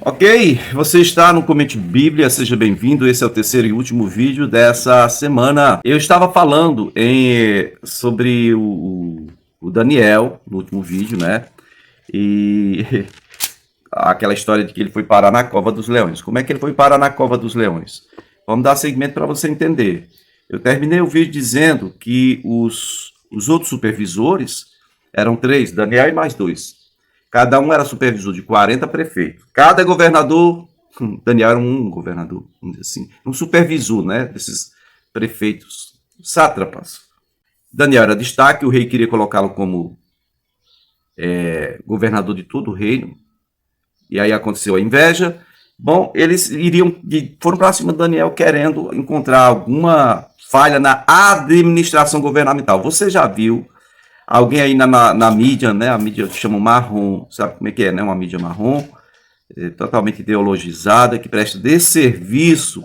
Ok, você está no Comente Bíblia, seja bem-vindo. Esse é o terceiro e último vídeo dessa semana. Eu estava falando sobre o Daniel no último vídeo, né? E aquela história de que ele foi parar na Cova dos Leões. Como é que ele foi parar na Cova dos Leões? Vamos dar segmento para você entender. Eu terminei o vídeo dizendo que os outros supervisores eram três, Daniel e mais dois. Cada um era supervisor de 40 prefeitos. Cada governador, Daniel era um governador, vamos dizer assim, um supervisor, né, desses prefeitos, sátrapas. Daniel era destaque, o rei queria colocá-lo como governador de todo o reino, e aí aconteceu a inveja. Bom, eles foram para cima de Daniel querendo encontrar alguma falha na administração governamental. Você já viu alguém aí na mídia, né? A mídia chama marrom, sabe como é que é, né? Uma mídia marrom, totalmente ideologizada, que presta desserviço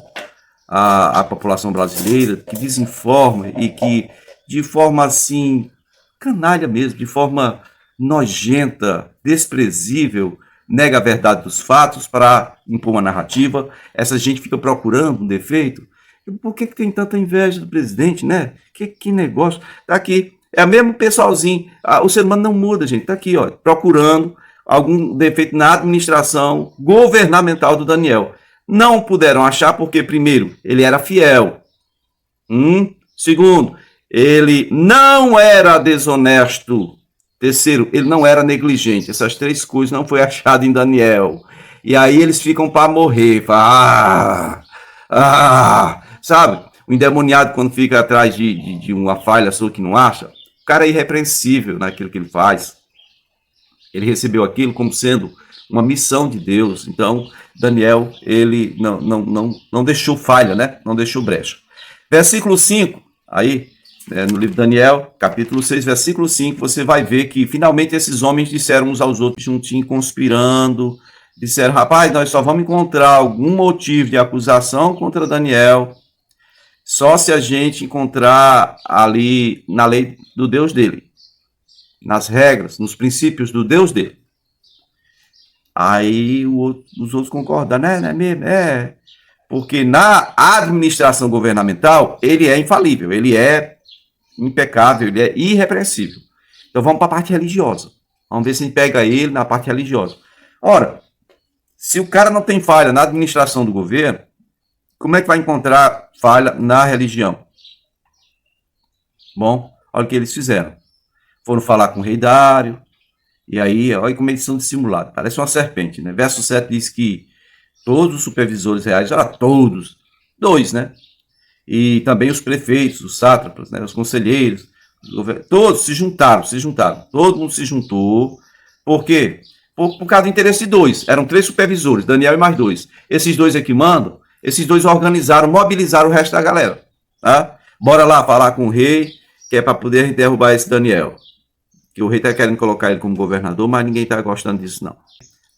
à população brasileira, que desinforma e que, de forma assim, canalha mesmo, de forma nojenta, desprezível, nega a verdade dos fatos para impor uma narrativa. Essa gente fica procurando um defeito. Por que tem tanta inveja do presidente, né? Que negócio. Tá aqui. É o mesmo pessoalzinho. O ser humano não muda, gente. Tá aqui, ó, procurando algum defeito na administração governamental do Daniel. Não puderam achar porque, primeiro, ele era fiel. Segundo, ele não era desonesto. Terceiro, ele não era negligente. Essas três coisas não foi achado em Daniel. E aí eles ficam para morrer. Sabe? O endemoniado, quando fica atrás de uma falha sua que não acha, o cara é irrepreensível naquilo que ele faz. Ele recebeu aquilo como sendo uma missão de Deus. Então, Daniel, ele não deixou falha, né? Não deixou brecha. Versículo 5, aí, no livro de Daniel, capítulo 6, versículo 5, você vai ver que finalmente esses homens disseram uns aos outros, juntinhos, conspirando, disseram, rapaz, nós só vamos encontrar algum motivo de acusação contra Daniel só se a gente encontrar ali na lei do Deus dele, nas regras, nos princípios do Deus dele. Aí os outros concordam, né? Não é mesmo? É. Porque na administração governamental, ele é infalível, ele é impecável, ele é irrepreensível. Então vamos para a parte religiosa. Vamos ver se a gente pega ele na parte religiosa. Ora, se o cara não tem falha na administração do governo, como é que vai encontrar falha na religião? Bom, olha o que eles fizeram. Foram falar com o rei Dário, e aí, olha como eles são dissimulados. Parece uma serpente, né? Verso 7 diz que todos os supervisores reais, todos, dois, né? E também os prefeitos, os sátrapas, né? Os conselheiros, todos se juntaram. Todo mundo se juntou. Por quê? Por causa do interesse de dois. Eram três supervisores, Daniel e mais dois. Esses dois aqui mandam, esses dois organizaram, mobilizaram o resto da galera. Tá? Bora lá falar com o rei, que é para poder derrubar esse Daniel. Que o rei está querendo colocar ele como governador, mas ninguém está gostando disso, não.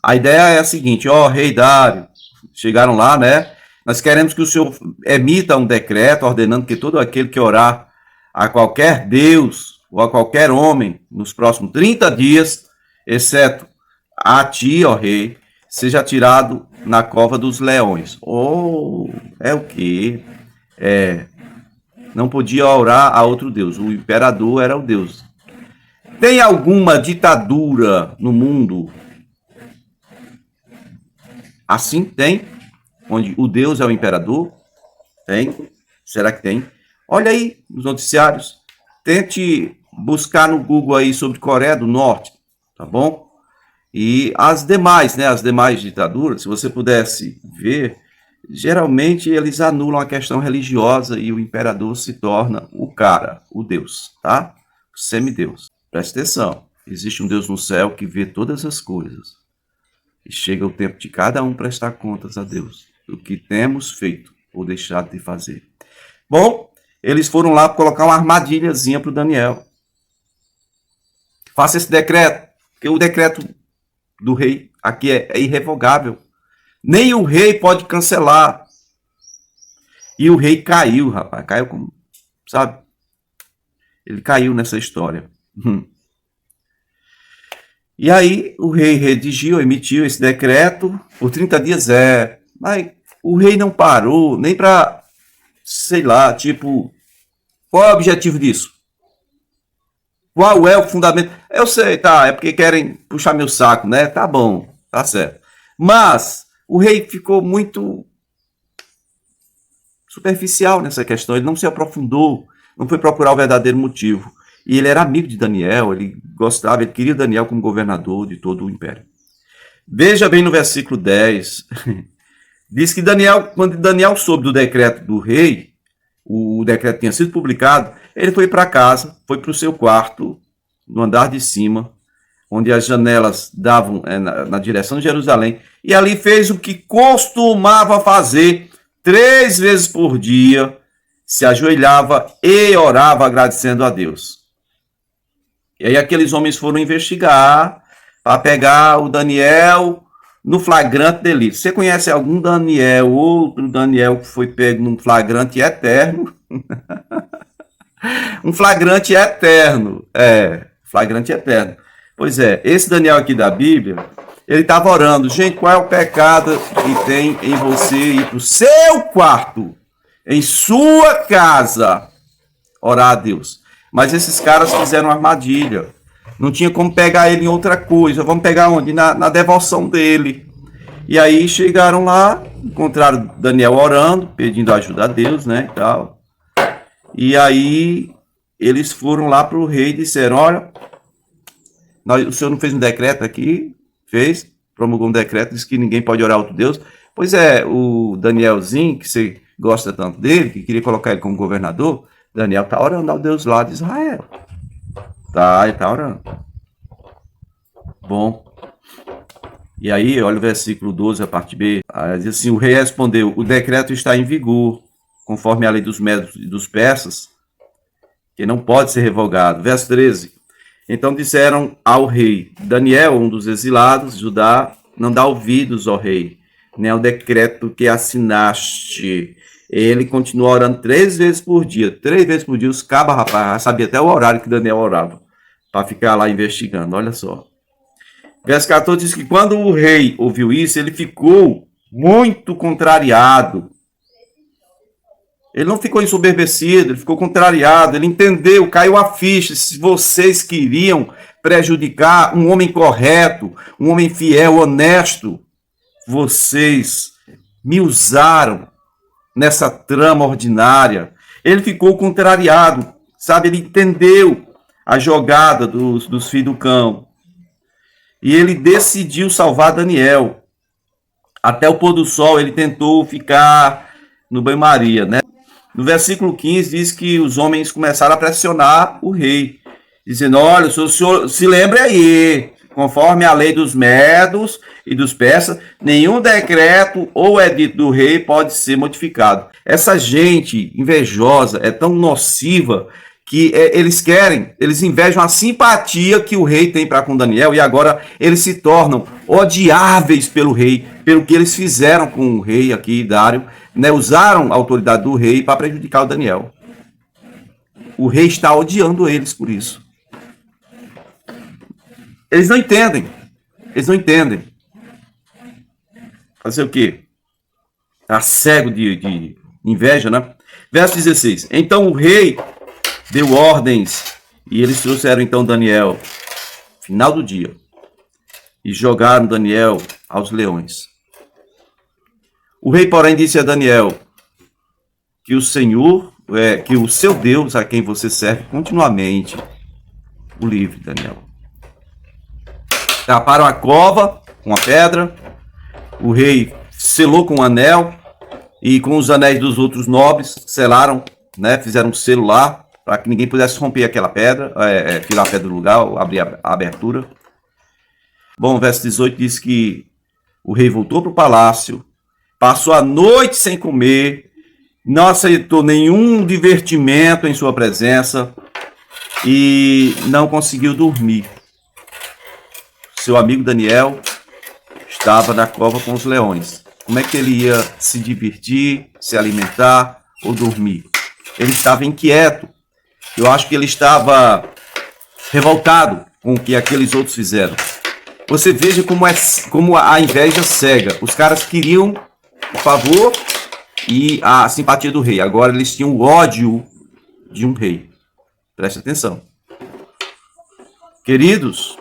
A ideia é a seguinte, rei Dário, chegaram lá, né? Nós queremos que o senhor emita um decreto ordenando que todo aquele que orar a qualquer Deus ou a qualquer homem nos próximos 30 dias, exceto a ti, rei, seja tirado na cova dos leões. É o quê? Não podia orar a outro Deus. O imperador era o Deus. Tem alguma ditadura no mundo? Assim tem, onde o Deus é o imperador? Tem? Será que tem? Olha aí nos noticiários. Tente buscar no Google aí sobre Coreia do Norte, tá bom? E as demais, né? As demais ditaduras, se você pudesse ver, geralmente eles anulam a questão religiosa e o imperador se torna o cara, o Deus, tá? O semideus. Presta atenção. Existe um Deus no céu que vê todas as coisas. E chega o tempo de cada um prestar contas a Deus do que temos feito ou deixado de fazer. Bom, eles foram lá colocar uma armadilhazinha para o Daniel. Faça esse decreto, porque o decreto do rei aqui é irrevogável. Nem o rei pode cancelar. E o rei caiu, rapaz. Caiu como, sabe? Ele caiu nessa história. E aí o rei redigiu, emitiu esse decreto por 30 dias. Mas o rei não parou nem para, sei lá, tipo, qual é o objetivo disso? Qual é o fundamento? Eu sei, tá, é porque querem puxar meu saco, né? Tá bom, tá certo. Mas o rei ficou muito superficial nessa questão, ele não se aprofundou, não foi procurar o verdadeiro motivo. E ele era amigo de Daniel, ele gostava, ele queria Daniel como governador de todo o império. Veja bem no versículo 10, diz que Daniel, quando Daniel soube do decreto do rei, o decreto tinha sido publicado, ele foi para casa, foi para o seu quarto, no andar de cima, onde as janelas davam na direção de Jerusalém, e ali fez o que costumava fazer 3 vezes por dia, se ajoelhava e orava agradecendo a Deus. E aí aqueles homens foram investigar para pegar o Daniel no flagrante delito. Você conhece algum Daniel, outro Daniel que foi pego num flagrante eterno? Um flagrante eterno. Flagrante eterno. Pois é, esse Daniel aqui da Bíblia, ele estava orando. Gente, qual é o pecado que tem em você ir para o seu quarto, em sua casa, orar a Deus? Mas esses caras fizeram uma armadilha. Não tinha como pegar ele em outra coisa. Vamos pegar onde? Na devoção dele. E aí chegaram lá, encontraram Daniel orando, pedindo ajuda a Deus, né, e tal. E aí eles foram lá para o rei e disseram, olha, o senhor não fez um decreto aqui? Fez, promulgou um decreto, disse que ninguém pode orar a outro Deus. Pois é, o Danielzinho, que você gosta tanto dele, que queria colocar ele como governador, Daniel está orando ao Deus lá de Israel. Ele está orando. Bom. E aí, olha o versículo 12, a parte B. Diz assim, o rei respondeu, o decreto está em vigor, conforme a lei dos Medos e dos persas, que não pode ser revogado. Verso 13. Então disseram ao rei, Daniel, um dos exilados, Judá, não dá ouvidos, ó rei, nem ao decreto que assinaste. Ele continuou orando 3 vezes por dia. 3 vezes por dia, os cabas, rapaz, sabia até o horário que Daniel orava, para ficar lá investigando, olha só. Verso 14 diz que quando o rei ouviu isso, ele ficou muito contrariado. Ele não ficou ensoberbecido, ele ficou contrariado, ele entendeu, caiu a ficha. Se vocês queriam prejudicar um homem correto, um homem fiel, honesto, vocês me usaram nessa trama ordinária. Ele ficou contrariado, sabe? Ele entendeu a jogada dos filhos do cão. E ele decidiu salvar Daniel. Até o pôr do sol ele tentou ficar no banho-maria, né? No versículo 15 diz que os homens começaram a pressionar o rei, dizendo, olha, o senhor se lembre aí, conforme a lei dos medos e dos persas, nenhum decreto ou edito do rei pode ser modificado. Essa gente invejosa é tão nociva que eles invejam a simpatia que o rei tem para com Daniel, e agora eles se tornam odiáveis pelo rei, pelo que eles fizeram com o rei aqui, Dário, né? Usaram a autoridade do rei para prejudicar o Daniel. O rei está odiando eles por isso. Eles não entendem. Fazer o quê? Está cego de inveja, né? Verso 16. Então o rei deu ordens e eles trouxeram então Daniel, final do dia, e jogaram Daniel aos leões. O rei, porém, disse a Daniel que o Senhor, que o seu Deus, a quem você serve continuamente, o livre, Daniel. Taparam a cova com a pedra, o rei selou com o anel e com os anéis dos outros nobres, selaram, né, fizeram um selo lá, para que ninguém pudesse romper aquela pedra, tirar a pedra do lugar, abrir a abertura. Bom, o verso 18 diz que o rei voltou para o palácio, passou a noite sem comer, não aceitou nenhum divertimento em sua presença e não conseguiu dormir. Seu amigo Daniel estava na cova com os leões. Como é que ele ia se divertir, se alimentar ou dormir? Ele estava inquieto. Eu acho que ele estava revoltado com o que aqueles outros fizeram. Você veja como a inveja cega. Os caras queriam o favor e a simpatia do rei. Agora eles tinham o ódio de um rei. Preste atenção. Queridos,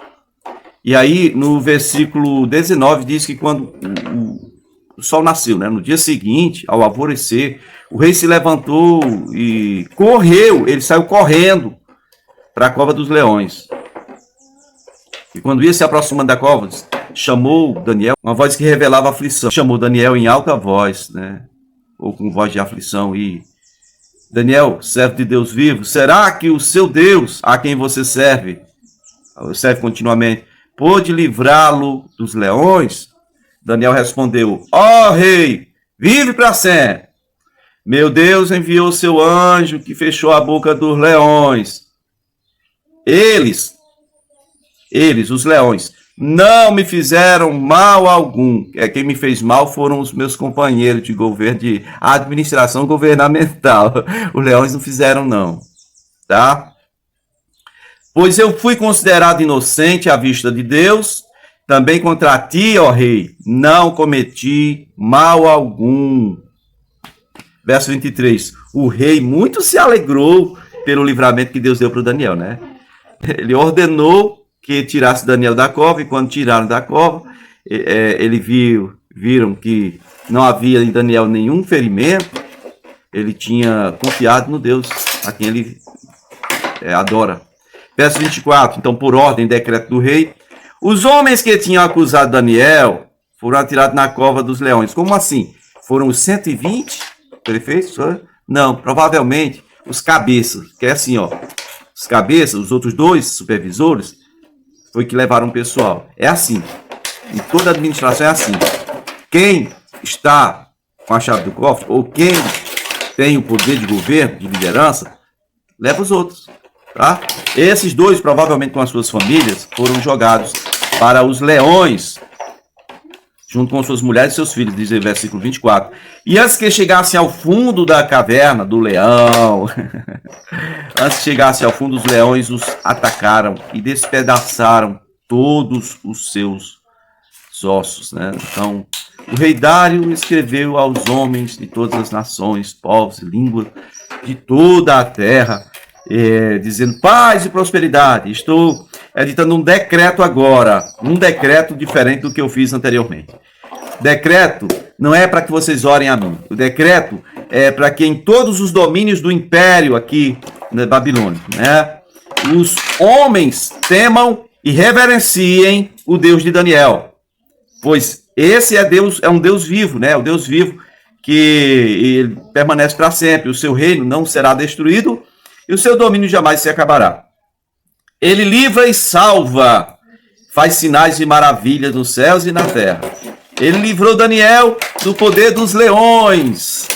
e aí no versículo 19 diz que quando o sol nasceu, né? No dia seguinte, ao alvorecer, o rei se levantou e correu. Ele saiu correndo para a cova dos leões. E quando ia se aproximando da cova, chamou Daniel, uma voz que revelava aflição. Chamou Daniel em alta voz, né? Ou com voz de aflição. E Daniel, servo de Deus vivo, será que o seu Deus, a quem você serve continuamente, pôde livrá-lo dos leões? Daniel respondeu: ó rei, vive para sempre. Meu Deus enviou seu anjo que fechou a boca dos leões. Eles, os leões, não me fizeram mal algum. Quem me fez mal foram os meus companheiros de governo, de administração governamental. Os leões não fizeram não, tá? Pois eu fui considerado inocente à vista de Deus, também contra ti, ó rei, não cometi mal algum. Verso 23. O rei muito se alegrou pelo livramento que Deus deu para o Daniel, né? Ele ordenou que tirasse Daniel da cova, e quando tiraram da cova, viram que não havia em Daniel nenhum ferimento. Ele tinha confiado no Deus a quem ele adora. Verso 24, então, por ordem, decreto do rei, os homens que tinham acusado Daniel foram atirados na cova dos leões. Como assim? Foram os 120 prefeitos? Não, provavelmente os cabeças, que é assim, ó. Os cabeças, os outros dois supervisores, foi que levaram o pessoal. É assim. Em toda a administração é assim. Quem está com a chave do cofre, ou quem tem o poder de governo, de liderança, leva os outros. Tá? Esses dois, provavelmente com as suas famílias, foram jogados para os leões, junto com suas mulheres e seus filhos, diz o versículo 24. E antes que chegassem ao fundo da caverna do leão, antes que chegassem ao fundo, os leões os atacaram e despedaçaram todos os seus ossos, né? Então, o rei Dário escreveu aos homens de todas as nações, povos e línguas de toda a terra, dizendo paz e prosperidade. Estou editando um decreto agora, um decreto diferente do que eu fiz anteriormente. Decreto não é para que vocês orem a mim. O decreto é para que em todos os domínios do império aqui na Babilônia, né, os homens temam e reverenciem o Deus de Daniel. Pois esse é Deus, é um Deus vivo, né? O Deus vivo que ele permanece para sempre. O seu reino não será destruído e o seu domínio jamais se acabará. Ele livra e salva, faz sinais e maravilhas nos céus e na terra. Ele livrou Daniel do poder dos leões.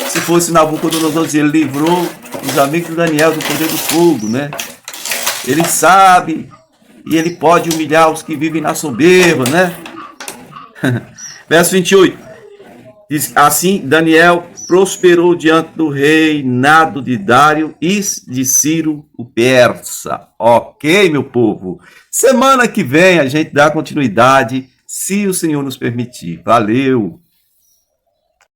Se fosse Nabucodonosor, ele livrou os amigos de Daniel do poder do fogo, né? Ele sabe e ele pode humilhar os que vivem na soberba, né? Verso 28. Diz, assim Daniel prosperou diante do reinado de Dário e de Ciro o persa. Ok, meu povo? Semana que vem a gente dá continuidade, se o Senhor nos permitir. Valeu!